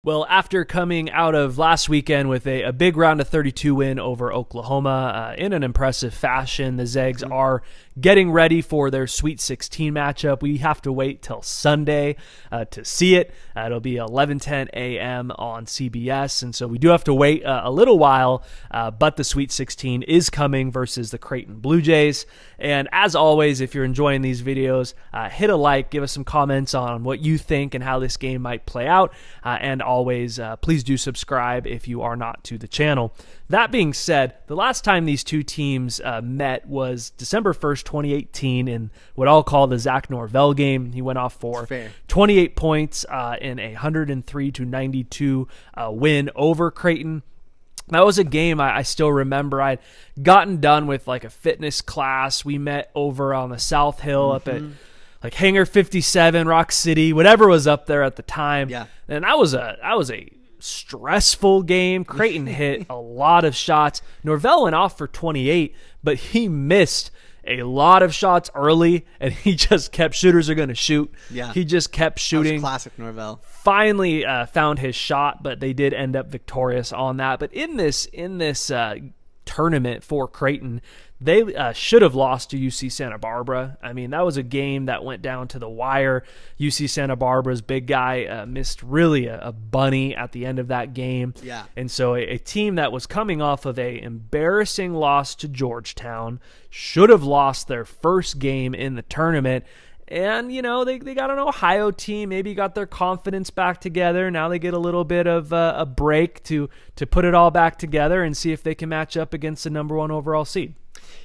Well, after coming out of last weekend with a big round of 32 win over Oklahoma in an impressive fashion, the Zags are getting ready for their Sweet 16 matchup. We have to wait till Sunday to see it. It'll be 11:10 a.m. on CBS, and so we do have to wait a little while, but the Sweet 16 is coming versus the Creighton Bluejays. And as always, if you're enjoying these videos, hit a like, give us some comments on what you think and how this game might play out, and always, please do subscribe if you are not to the channel. That being said, the last time these two teams met was December 1st, 2018, in what I'll call the Zach Norvell game. He went off for 28 points in a 103-92 win over Creighton. That was a game I still remember. I'd gotten done with like a fitness class. We met over on the South Hill up at like Hangar 57, Rock City, whatever was up there at the time. Yeah. And that was a stressful game. Creighton hit a lot of shots. Norvell went off for 28, but he missed a lot of shots early, and he just kept, shooters are going to shoot. Yeah. He just kept shooting. That was classic Norvell. Finally found his shot, but they did end up victorious on that. But in this tournament for Creighton, they should have lost to UC Santa Barbara. I mean, that was a game that went down to the wire. UC Santa Barbara's big guy missed really a bunny at the end of that game. Yeah. And so a team that was coming off of a embarrassing loss to Georgetown should have lost their first game in the tournament. And, you know, they got an Ohio team, maybe got their confidence back together. Now they get a little bit of a break to put it all back together and see if they can match up against the number 1 overall seed.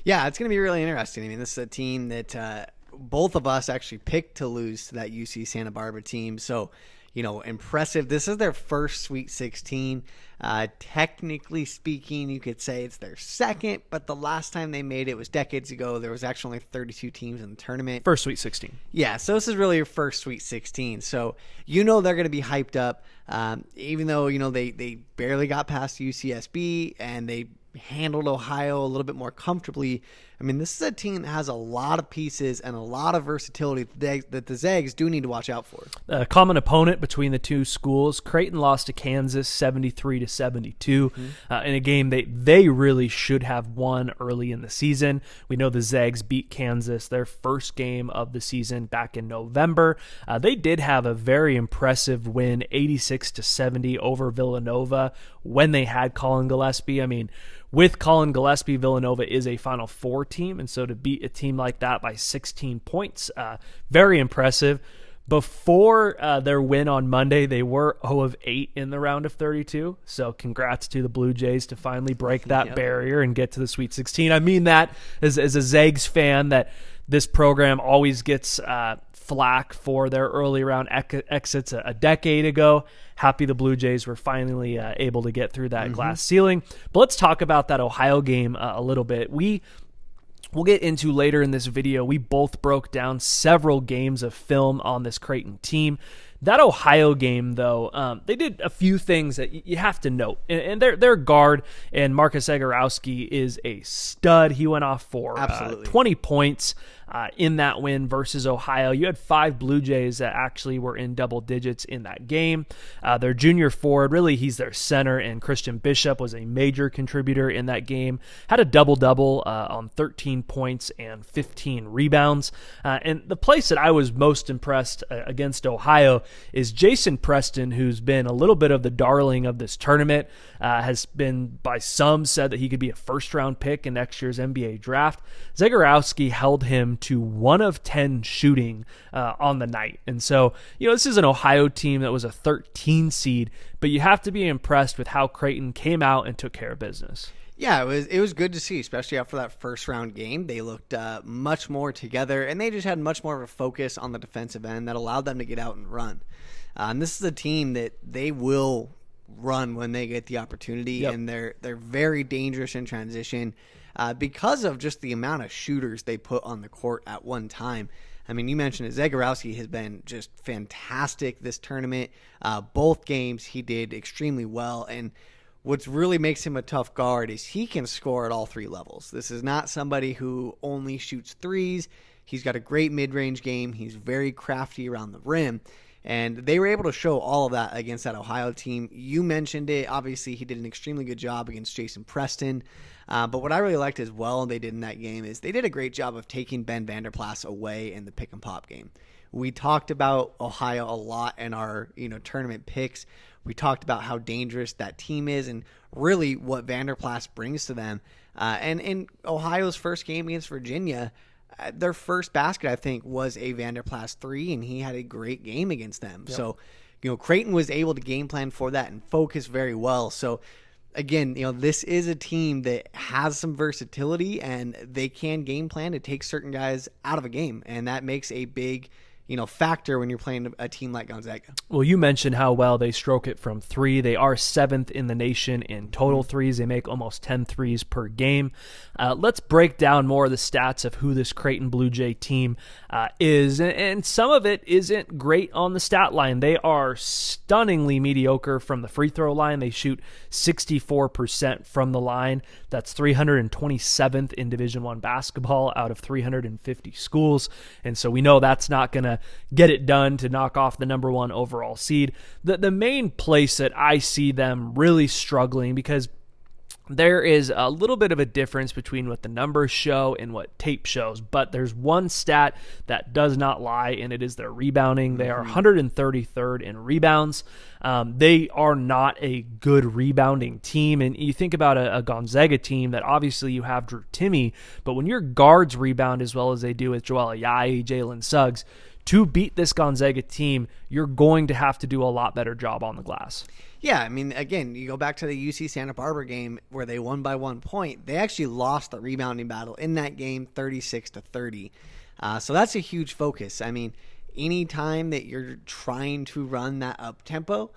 Yeah, it's going to be really interesting. I mean, this is a team that both of us actually picked to lose to that UC Santa Barbara team. So, you know, impressive. This is their first Sweet 16. Technically speaking, you could say it's their second, but the last time they made it was decades ago. There was actually only 32 teams in the tournament. First Sweet 16. Yeah, so this is really your first Sweet 16. So, you know, they're going to be hyped up, even though, you know, they barely got past UCSB and they handled Ohio a little bit more comfortably. I mean, this is a team that has a lot of pieces and a lot of versatility that the Zags do need to watch out for. A common opponent between the two schools, Creighton lost to Kansas 73-72 in a game they really should have won early in the season. We know the Zags beat Kansas their first game of the season back in November. They did have a very impressive win, 86-70 over Villanova when they had Colin Gillespie. I mean, with Colin Gillespie, Villanova is a Final Four team, and so to beat a team like that by 16 points, very impressive. Before their win on Monday, they were 0-8 in the round of 32, so congrats to the Blue Jays to finally break that barrier and get to the Sweet 16. I mean that as a Zags fan, that this program always gets flack for their early round exits a decade ago. Happy the Blue Jays were finally able to get through that glass ceiling. But let's talk about that Ohio game a little bit. We'll get into later in this video. We both broke down several games of film on this Creighton team. That Ohio game, though, they did a few things that you have to note. And their guard, and Marcus Egorowski, is a stud. He went off for 20 points in that win versus Ohio. You had 5 Blue Jays that actually were in double digits in that game. Their junior forward, really he's their center, and Christian Bishop was a major contributor in that game. Had a double-double on 13 points and 15 rebounds. And the place that I was most impressed against Ohio is Jason Preston, who's been a little bit of the darling of this tournament, has been by some said that he could be a first-round pick in next year's NBA draft. Zegorowski held him to 1 of 10 shooting on the night. And so, you know, this is an Ohio team that was a 13 seed, but you have to be impressed with how Creighton came out and took care of business. Yeah, it was good to see, especially after that first round game. They looked much more together, and they just had much more of a focus on the defensive end that allowed them to get out and run. And this is a team that they will run when they get the opportunity, and they're very dangerous in transition because of just the amount of shooters they put on the court at one time. I mean, you mentioned it. Zegorowski has been just fantastic this tournament. Both games he did extremely well, and what really makes him a tough guard is he can score at all 3 levels. This is not somebody who only shoots threes. He's got a great mid-range game. He's very crafty around the rim. And they were able to show all of that against that Ohio team. You mentioned it. Obviously, he did an extremely good job against Jason Preston. But what I really liked as well they did in that game is they did a great job of taking Ben Vanderplas away in the pick and pop game. We talked about Ohio a lot in our tournament picks. We talked about how dangerous that team is and really what Vanderplas brings to them. And in Ohio's first game against Virginia, their first basket, I think, was a Vanderplas 3, and he had a great game against them. Yep. So, Creighton was able to game plan for that and focus very well. So, again, this is a team that has some versatility, and they can game plan to take certain guys out of a game, and that makes a big factor when you're playing a team like Gonzaga. Well, you mentioned how well they stroke it from three. They are 7th in the nation in total threes. They make almost 10 threes per game. Let's break down more of the stats of who this Creighton Blue Jay team is. And some of it isn't great on the stat line. They are stunningly mediocre from the free throw line. They shoot 64% from the line. That's 327th in Division I basketball out of 350 schools. And so we know that's not going to get it done to knock off the number 1 overall seed. The main place that I see them really struggling, because there is a little bit of a difference between what the numbers show and what tape shows, but there's one stat that does not lie, and it is their rebounding. They are 133rd in rebounds. They are not a good rebounding team, and you think about a Gonzaga team that obviously you have Drew Timme, but when your guards rebound as well as they do with Joel Ayayi, Jalen Suggs, to beat this Gonzaga team, you're going to have to do a lot better job on the glass. Yeah, I mean, again, you go back to the UC Santa Barbara game where they won by 1 point. They actually lost the rebounding battle in that game 36-30. So that's a huge focus. I mean, any time that you're trying to run that up tempo,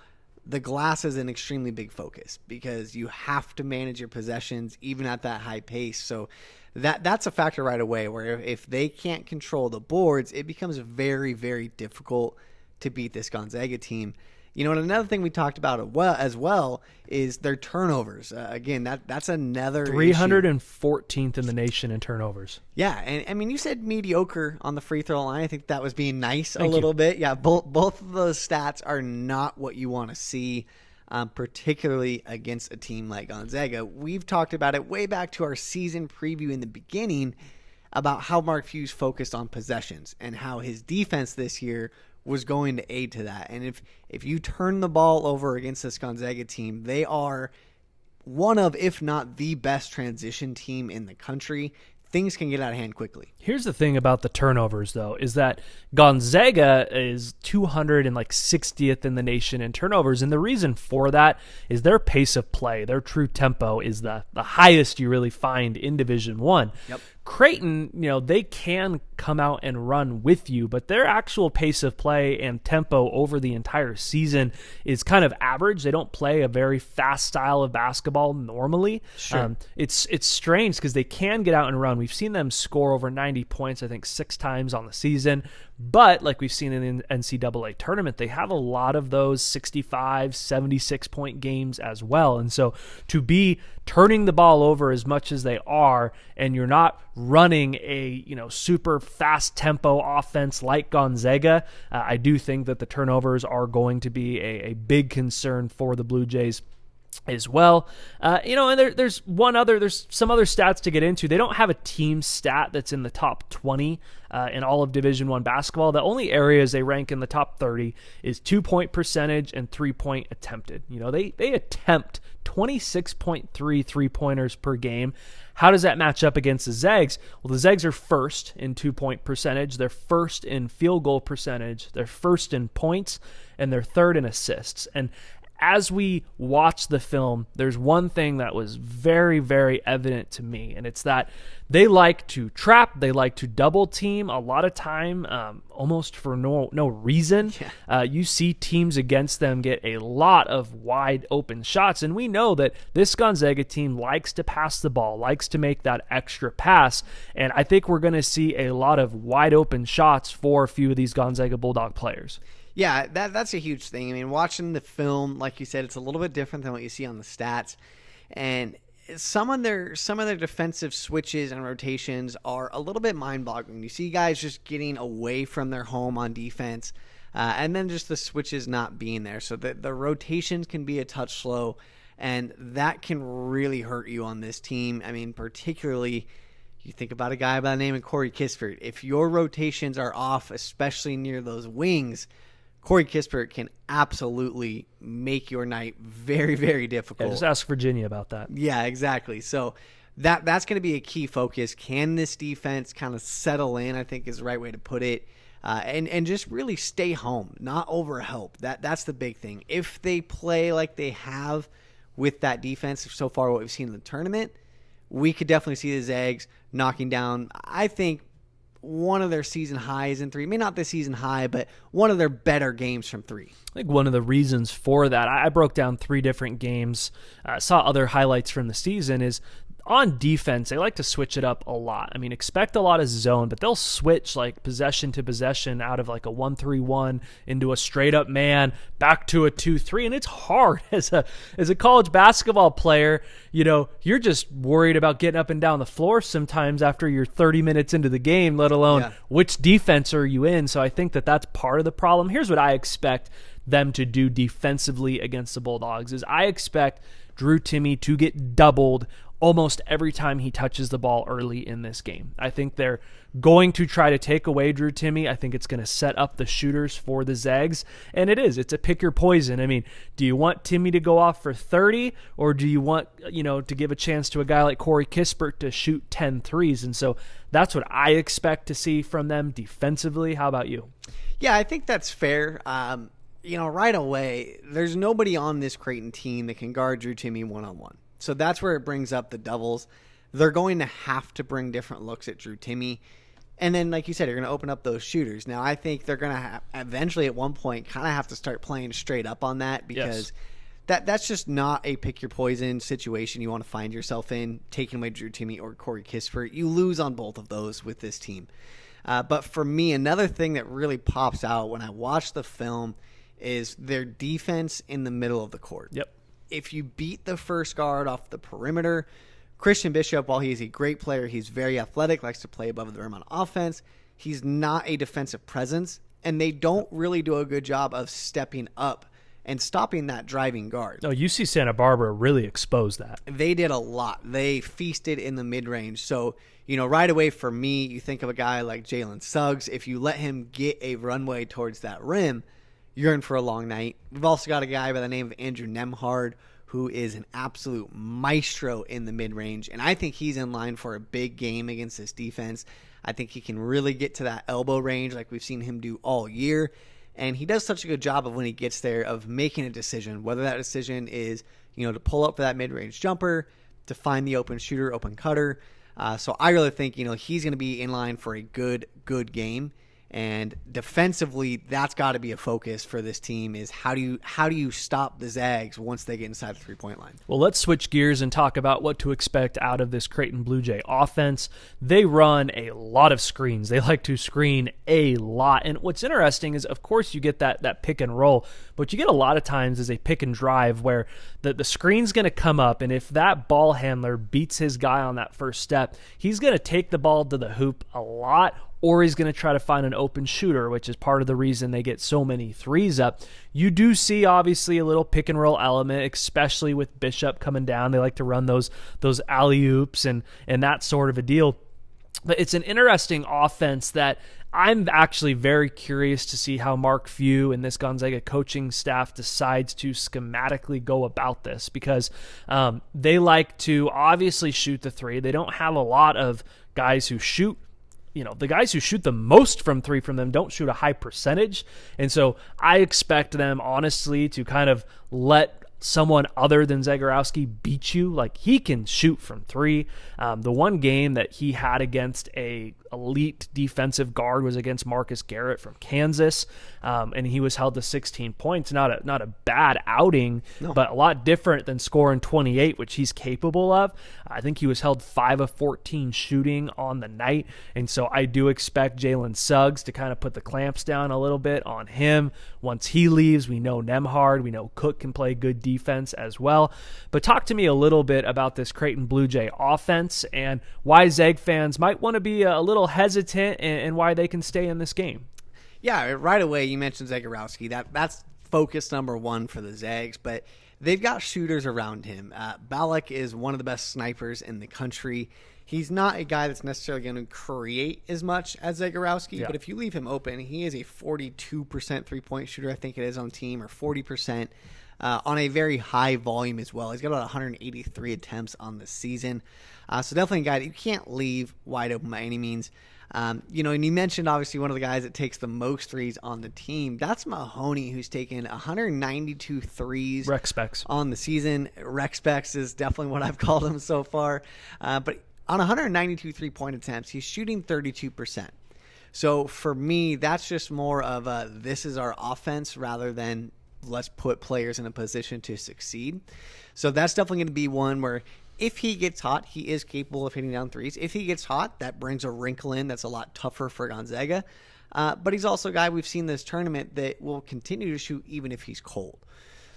the glass is an extremely big focus because you have to manage your possessions even at that high pace. So that's a factor right away where if they can't control the boards, it becomes very, very difficult to beat this Gonzaga team. And another thing we talked about as well is their turnovers. Again, that's another 314th issue in the nation in turnovers. Yeah, and I mean, you said mediocre on the free throw line. I think that was being nice a little bit. Yeah, both of those stats are not what you want to see, particularly against a team like Gonzaga. We've talked about it way back to our season preview in the beginning about how Mark Few focused on possessions and how his defense this year was going to aid to that. And if you turn the ball over against this Gonzaga team, they are one of, if not the best transition team in the country. Things can get out of hand quickly. Here's the thing about the turnovers, though, is that Gonzaga is 260th in the nation in turnovers, and the reason for that is their pace of play, their true tempo is the highest you really find in Division I. Yep. Creighton, they can come out and run with you, but their actual pace of play and tempo over the entire season is kind of average. They don't play a very fast style of basketball normally. Sure. It's strange because they can get out and run. We've seen them score over 90 points, I think 6 times on the season, but like we've seen in the NCAA tournament, they have a lot of those 65, 76-point games as well. And so to be turning the ball over as much as they are, and you're not running a super fast tempo offense like Gonzaga, I do think that the turnovers are going to be a big concern for the Blue Jays as well. And there's some other stats to get into. They don't have a team stat that's in the top 20 in all of Division I basketball. The only areas they rank in the top 30 is 2-point percentage and 3-point attempted. They attempt 26.3 3-pointers per game. How does that match up against the Zags? Well, the Zags are first in 2-point percentage. They're first in field goal percentage. They're first in points, and they're third in assists. And as we watch the film, there's one thing that was very, very evident to me, and it's that they like to trap, they like to double team a lot of time, almost for no reason. Yeah. You see teams against them get a lot of wide open shots, and we know that this Gonzaga team likes to pass the ball, likes to make that extra pass, and I think we're going to see a lot of wide open shots for a few of these Gonzaga Bulldog players. Yeah, that's a huge thing. I mean, watching the film, like you said, it's a little bit different than what you see on the stats. And some of their defensive switches and rotations are a little bit mind-boggling. You see guys just getting away from their home on defense. And then just the switches not being there. So the rotations can be a touch slow, and that can really hurt you on this team. I mean, particularly you think about a guy by the name of Corey Kispert. If your rotations are off, especially near those wings, Corey Kispert can absolutely make your night very, very difficult. Yeah, just ask Virginia about that. Yeah, exactly. So that's going to be a key focus. Can this defense kind of settle in, I think is the right way to put it, and just really stay home, not overhelp. That's the big thing. If they play like they have with that defense so far, what we've seen in the tournament, we could definitely see the Zags knocking down, I think, one of their season highs in three. Maybe not the season high, but one of their better games from three. I think one of the reasons for that, I broke down 3 different games, saw other highlights from the season, is on defense, they like to switch it up a lot. I mean, expect a lot of zone, but they'll switch like possession to possession out of like a 1-3-1 into a straight up man, back to a 2-3. And it's hard as a college basketball player. You know, you're just worried about getting up and down the floor sometimes after you're 30 minutes into the game, let alone which defense are you in. So I think that's part of the problem. Here's what I expect them to do defensively against the Bulldogs is I expect Drew Timme to get doubled almost every time he touches the ball early in this game. I think they're going to try to take away Drew Timme. I think it's going to set up the shooters for the Zags, and it's a pick your poison. I mean, do you want Timme to go off for 30, or do you want, to give a chance to a guy like Corey Kispert to shoot 10 threes? And so that's what I expect to see from them defensively. How about you? Yeah, I think that's fair. Right away, there's nobody on this Creighton team that can guard Drew Timme one-on-one. So that's where it brings up the doubles. They're going to have to bring different looks at Drew Timme. And then, like you said, you're going to open up those shooters. Now, I think they're going to eventually at one point kind of have to start playing straight up on that because that's just not a pick-your-poison situation you want to find yourself in, taking away Drew Timme or Corey Kispert. You lose on both of those with this team. But for me, another thing that really pops out when I watch the film is their defense in the middle of the court. Yep. If you beat the first guard off the perimeter, Christian Bishop, while he's a great player, he's very athletic, likes to play above the rim on offense. He's not a defensive presence, and they don't really do a good job of stepping up and stopping that driving guard. No, UC Santa Barbara really exposed that. They did a lot. They feasted in the mid-range. So, right away for me, you think of a guy like Jalen Suggs. If you let him get a runway towards that rim, you're in for a long night. We've also got a guy by the name of Andrew Nembhard, who is an absolute maestro in the mid-range, and I think he's in line for a big game against this defense. I think he can really get to that elbow range like we've seen him do all year, and he does such a good job of when he gets there of making a decision, whether that decision is to pull up for that mid-range jumper, to find the open shooter, open cutter. So I really think he's going to be in line for a good game. And defensively, that's got to be a focus for this team is how do you stop the Zags once they get inside the three-point line? Well, let's switch gears and talk about what to expect out of this Creighton Bluejay offense. They run a lot of screens. They like to screen a lot. And what's interesting is, of course, you get that pick and roll, but you get a lot of times as a pick and drive where the screen's going to come up, and if that ball handler beats his guy on that first step, he's going to take the ball to the hoop a lot, or he's going to try to find an open shooter, which is part of the reason they get so many threes up. You do see, obviously, a little pick and roll element, especially with Bishop coming down. They like to run those alley-oops and that sort of a deal. But it's an interesting offense that I'm actually very curious to see how Mark Few and this Gonzaga coaching staff decides to schematically go about this because they like to obviously shoot the three. They don't have a lot of guys who shoot. The guys who shoot the most from three from them don't shoot a high percentage. And so I expect them, honestly, to kind of let someone other than Zagorowski beat you. Like, he can shoot from three. The one game that he had against a elite defensive guard was against Marcus Garrett from Kansas, and he was held to 16 points. Not a bad outing, but a lot different than scoring 28, which he's capable of. I think he was held 5 of 14 shooting on the night, and so I do expect Jalen Suggs to kind of put the clamps down a little bit on him. Once he leaves, we know Nembhard, we know Cook can play good defense as well. But talk to me a little bit about this Creighton Bluejay offense and why Zag fans might want to be a little hesitant and why they can stay in this game. Yeah, right away you mentioned Zagorowski. That's focus number one for the Zags, but they've got shooters around him. Balak is one of the best snipers in the country. He's not a guy that's necessarily going to create as much as Zagorowski, but if you leave him open, he is a 42% three-point shooter, I think it is on team, or 40%. On a very high volume as well. He's got about 183 attempts on the season. So definitely a guy that you can't leave wide open by any means. And you mentioned obviously one of the guys that takes the most threes on the team. That's Mahoney, who's taken 192 threes Rec specs on the season. Rec specs is definitely what I've called him so far. But on 192 three-point attempts, he's shooting 32%. So for me, that's just more of this is our offense rather than let's put players in a position to succeed. So that's definitely going to be one where if he gets hot, he is capable of hitting down threes. If he gets hot, that brings a wrinkle in that's a lot tougher for Gonzaga. But he's also a guy we've seen this tournament that will continue to shoot even if he's cold.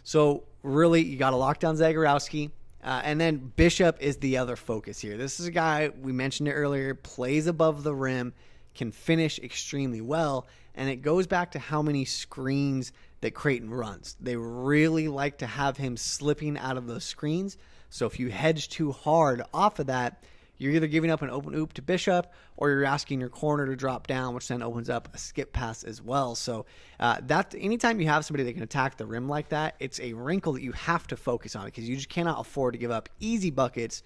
So really, you got to lock down Zagorowski. And then Bishop is the other focus here. This is a guy, we mentioned it earlier, plays above the rim, can finish extremely well, and it goes back to how many screens that Creighton runs. They really like to have him slipping out of those screens. So if you hedge too hard off of that, you're either giving up an open oop to Bishop or you're asking your corner to drop down, which then opens up a skip pass as well. So that anytime you have somebody that can attack the rim like that, it's a wrinkle that you have to focus on because you just cannot afford to give up easy buckets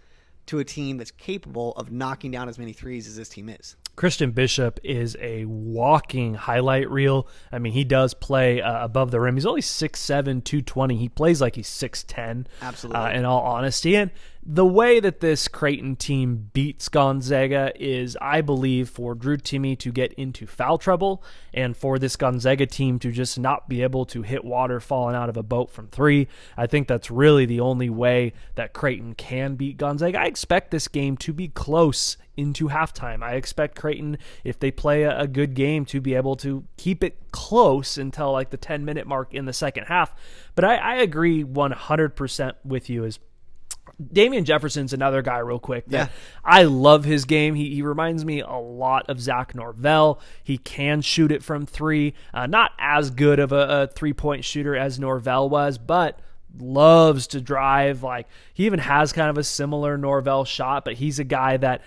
to a team that's capable of knocking down as many threes as this team is. Christian Bishop is a walking highlight reel. I mean, he does play above the rim. He's only 6'7", 220. He plays like he's 6'10". Absolutely. In all honesty. And the way that this Creighton team beats Gonzaga is, I believe, for Drew Timme to get into foul trouble and for this Gonzaga team to just not be able to hit water falling out of a boat from three. I think that's really the only way that Creighton can beat Gonzaga. I expect this game to be close into halftime. I expect Creighton, if they play a good game, to be able to keep it close until like the 10-minute mark in the second half. But I agree 100% with you. Is Damian Jefferson's another guy real quick that I love his game. He reminds me a lot of Zach Norvell. He can shoot it from three. Not as good of a three-point shooter as Norvell was, but loves to drive. Like, he even has kind of a similar Norvell shot, but he's a guy that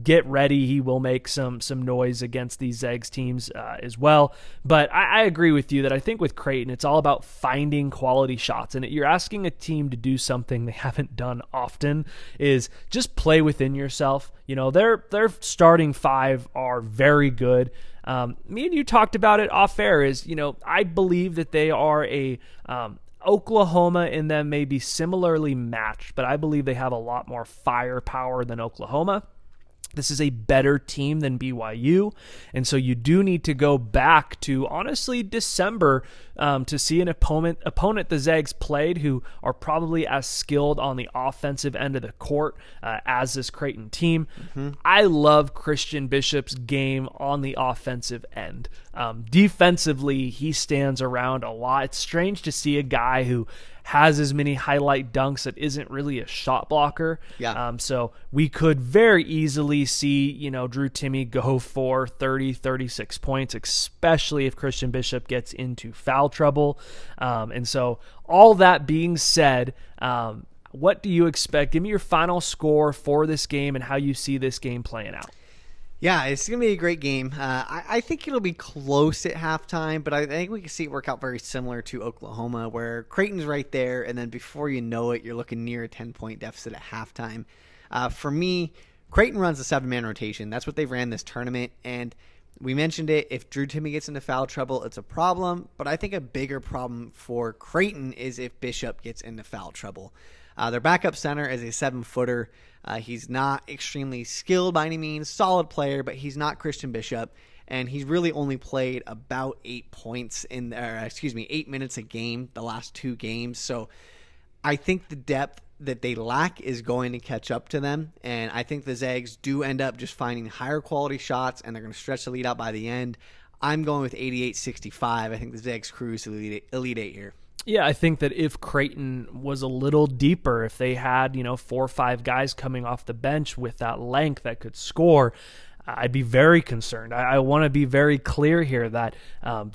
get ready. He will make some noise against these Zags teams as well. But I agree with you that I think with Creighton, it's all about finding quality shots. And you're asking a team to do something they haven't done often, is just play within yourself. You know, their starting five are very good. Me and you talked about it off air. Is, you know, I believe that they are a Oklahoma and them may be similarly matched, but I believe they have a lot more firepower than Oklahoma. This is a better team than BYU, and so you do need to go back to, honestly, December to see an opponent the Zags played who are probably as skilled on the offensive end of the court as this Creighton team. I love Christian Bishop's game on the offensive end. Defensively, he stands around a lot. It's strange to see a guy who has as many highlight dunks that isn't really a shot blocker. So we could very easily see, you know, Drew Timme go for 30, 36 points, especially if Christian Bishop gets into foul trouble. And so all that being said, what do you expect? Give me your final score for this game and how you see this game playing out. Yeah, it's going to be a great game. I think it'll be close at halftime, but I think we can see it work out very similar to Oklahoma, where Creighton's right there, and then before you know it, you're looking near a 10-point deficit at halftime. For me, Creighton runs a 7-man rotation. That's what they've ran this tournament, and we mentioned it. If Drew Timme gets into foul trouble, it's a problem, but I think a bigger problem for Creighton is if Bishop gets into foul trouble. Their backup center is a 7-footer. He's not extremely skilled by any means, solid player, but he's not Christian Bishop, and he's really only played about 8 minutes a game the last 2 games. So I think the depth that they lack is going to catch up to them, and I think the Zags do end up just finding higher quality shots, and they're going to stretch the lead out by the end. I'm going with 88-65. I think the Zags cruise to Elite 8 here. Yeah, I think that if Creighton was a little deeper, if they had, 4 or 5 guys coming off the bench with that length that could score, I'd be very concerned. I want to be very clear here that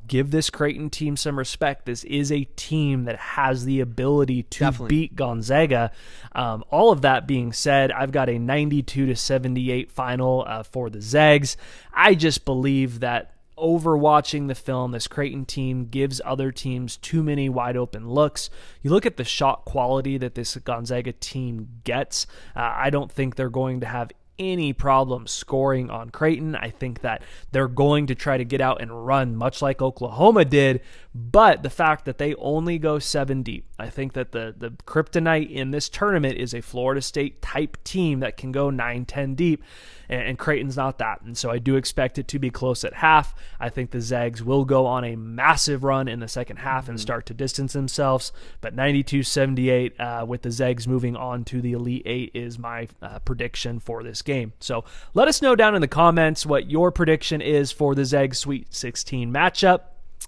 give this Creighton team some respect. This is a team that has the ability to Definitely beat Gonzaga. All of that being said, I've got a 92-78 final for the Zags. I just believe that overwatching the film, this Creighton team gives other teams too many wide open looks. You look at the shot quality that this Gonzaga team gets. I don't think they're going to have any problem scoring on Creighton. I think that they're going to try to get out and run much like Oklahoma did, but the fact that they only go 7 deep, I think that the kryptonite in this tournament is a Florida State type team that can go 9-10 deep, and Creighton's not that. And so I do expect it to be close at half. I think the Zags will go on a massive run in the second half and start to distance themselves, but 92-78 with the Zags moving on to the Elite Eight is my prediction for this game. So let us know down in the comments what your prediction is for the Zags Sweet 16 matchup.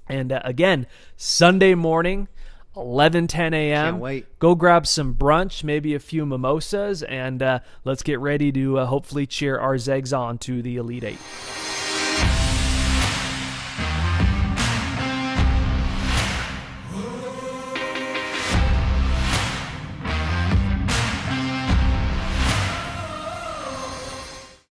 And again, Sunday morning, 11:10 a.m. Can't wait. Go grab some brunch, maybe a few mimosas, and let's get ready to hopefully cheer our Zags on to the Elite Eight.